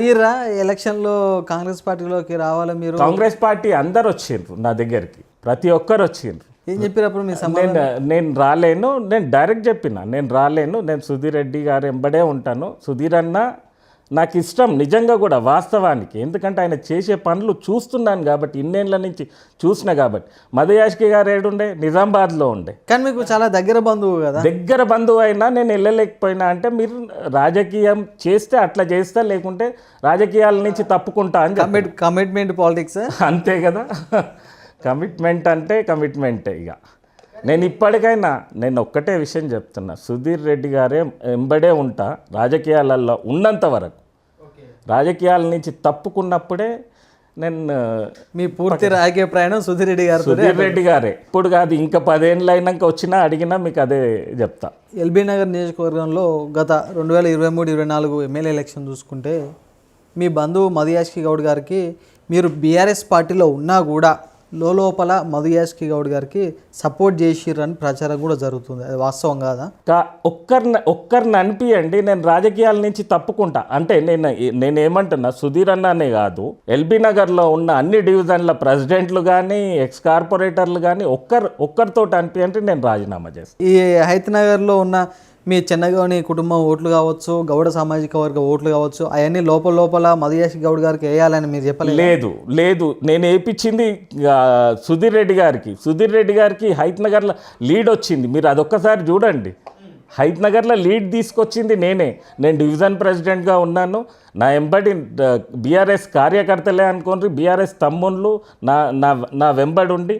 అడిగిర్రా ఎలక్షన్లో కాంగ్రెస్ పార్టీలోకి రావాలా మీరు? కాంగ్రెస్ పార్టీ అందరు వచ్చిండ్రు నా దగ్గరికి, ప్రతి ఒక్కరు వచ్చిండ్రు. ఏం చెప్పినప్పుడు మీ సమాధానం? నేను రాలేను, నేను డైరెక్ట్ చెప్పిన నేను రాలేను, నేను సుధీర్ రెడ్డి గారు ఎంబడే ఉంటాను. సుధీర్ అన్న నాకు ఇష్టం నిజంగా కూడా వాస్తవానికి, ఎందుకంటే ఆయన చేసే పనులు చూస్తున్నాను కాబట్టి, ఇన్నేళ్ళ నుంచి చూసిన కాబట్టి. మధుయాష్కి గారు ఏడుండే, నిజామాబాద్లో ఉండే. కానీ మీకు చాలా దగ్గర బంధువు కదా. దగ్గర బంధువు అయినా నేను వెళ్ళలేకపోయినా అంటే మీరు రాజకీయం చేస్తే అట్లా చేస్తా, లేకుంటే రాజకీయాల నుంచి తప్పుకుంటా అని. కమిట్మెంట్ పాలిటిక్స్ అంతే కదా. కమిట్మెంట్ అంటే కమిట్మెంటే. ఇక నేను ఇప్పటికైనా నేను ఒక్కటే విషయం చెప్తున్నా, సుధీర్ రెడ్డి గారే ఎంబడే ఉంటా రాజకీయాలలో ఉన్నంత వరకు. రాజకీయాల నుంచి తప్పుకున్నప్పుడే నేను మీ పూర్తి రాజకీయ ప్రయాణం సుధీర్ రెడ్డి గారు. సుధీర్ రెడ్డి గారే ఇప్పుడు కాదు, ఇంకా 10 ఏళ్ళు అయినాక వచ్చినా అడిగినా మీకు అదే చెప్తా. ఎల్బీ నగర్ నియోజకవర్గంలో గత 2023-24 ఎమ్మెల్యే ఎలక్షన్ చూసుకుంటే మీ బంధువు మధుయాష్కి గౌడ్ గారికి మీరు బీఆర్ఎస్ పార్టీలో ఉన్నా కూడా లోపల మధుయాష్కి గౌడ్ గారికి సపోర్ట్ చేసిర్రని ప్రచారం కూడా జరుగుతుంది. అది వాస్తవం కాదా? ఒక్కరిని అనిపియండి, నేను రాజకీయాల నుంచి తప్పుకుంటా అంటే నేనేమంటున్నా, సుధీర్ అన్ననే కాదు, ఎల్బీ నగర్లో ఉన్న అన్ని డివిజన్ల ప్రెసిడెంట్లు కానీ ఎక్స్ కార్పొరేటర్లు కానీ ఒక్కరితో అనిపియంటే నేను రాజీనామా చేస్తాను. ఈ హైతనగర్లో ఉన్న మీ చెన్నగౌని కుటుంబం ఓట్లు కావచ్చు, గౌడ సామాజిక వర్గ ఓట్లు కావచ్చు, అవన్నీ లోపల మధుయాష్ గౌడ్ గారికి వేయాలని మీరు చెప్పలేదు? లేదు నేను వేయించింది సుధీర్ రెడ్డి గారికి. సుధీర్ రెడ్డి గారికి హైతనగర్లో లీడ్ వచ్చింది, మీరు అదొక్కసారి చూడండి. హైతనగర్లో లీడ్ తీసుకొచ్చింది నేను డివిజన్ ప్రెసిడెంట్గా ఉన్నాను. నా వెంబడి బీఆర్ఎస్ కార్యకర్తలే అనుకోండి, బీఆర్ఎస్ తమ్ముళ్ళు నా వెంబడి ఉండి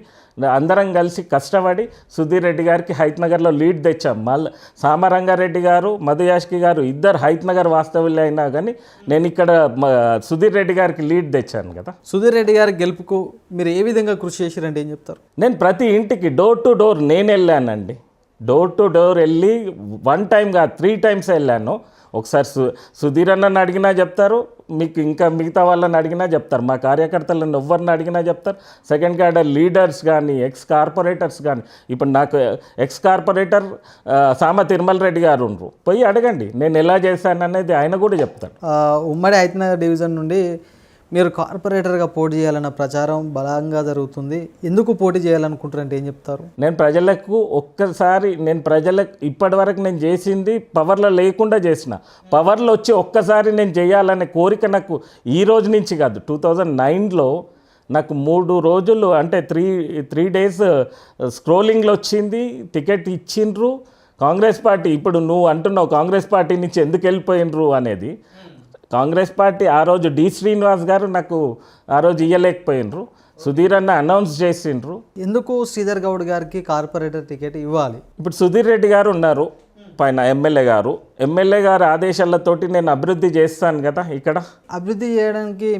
అందరం కలిసి కష్టపడి సుధీర్ రెడ్డి గారికి హైతనగర్లో లీడ్ తెచ్చాం. మళ్ళీ సామరంగారెడ్డి గారు, మధుయాష్కి గారు ఇద్దరు హైతనగర్ వాస్తవ్యులే అయినా కానీ నేను ఇక్కడ సుధీర్ రెడ్డి గారికి లీడ్ తెచ్చాను కదా. సుధీర్ రెడ్డి గారి గెలుపుకు మీరు ఏ విధంగా కృషి చేశారంటే ఏం చెప్తారు? నేను ప్రతి ఇంటికి డోర్ టు డోర్ నేను వెళ్ళానండి. డోర్ టు డోర్ వెళ్ళి 1 టైం కాదు 3 టైమ్స్ వెళ్ళాను. ఒకసారి సుధీర్ అన్నని అడిగినా చెప్తారు, మీకు ఇంకా మిగతా వాళ్ళని అడిగినా చెప్తారు, మా కార్యకర్తలను ఎవరిని అడిగినా చెప్తారు. సెకండ్ క్యాడర్ లీడర్స్ కానీ ఎక్స్ కార్పొరేటర్స్ కానీ, ఇప్పుడు నాకు ఎక్స్ కార్పొరేటర్ సామ తిరుమల రెడ్డి గారు ఉండరు, పోయి అడగండి నేను ఎలా చేశాను అనేది ఆయన కూడా చెప్తారు. ఉమ్మడి హైతనగర్ డివిజన్ నుండి మీరు కార్పొరేటర్గా పోటీ చేయాలన్న ప్రచారం బలంగా జరుగుతుంది. ఎందుకు పోటీ చేయాలనుకుంటారంటే ఏం చెప్తారు? నేను ప్రజలకు ఇప్పటి వరకు నేను చేసింది పవర్లో లేకుండా చేసిన, పవర్లో వచ్చి ఒక్కసారి నేను చేయాలనే కోరిక నాకు ఈ రోజు నుంచి కాదు, 2009లో నాకు 3 రోజులు అంటే 3 డేస్ స్క్రోలింగ్లో వచ్చింది, టికెట్ ఇచ్చిండ్రు కాంగ్రెస్ పార్టీ. ఇప్పుడు నువ్వు అంటున్నావు కాంగ్రెస్ పార్టీ నుంచి ఎందుకు వెళ్ళిపోయినరు అనేది. కాంగ్రెస్ పార్టీ ఆ రోజు డి శ్రీనివాస్ గారు నాకు ఆ రోజు ఇవ్వలేకపోయినరు, సుధీర్ అన్న అనౌన్స్ చేసిండ్రు. ఎందుకు శ్రీధర్ గౌడ్ గారికి కార్పొరేటర్ టికెట్ ఇవ్వాలి? ఇప్పుడు సుధీర్ రెడ్డి గారు ఉన్నారు పైన, ఎమ్మెల్యే గారు ఆదేశాలతోటి నేను అభివృద్ధి చేస్తాను కదా. ఇక్కడ అభివృద్ధి చేయడానికి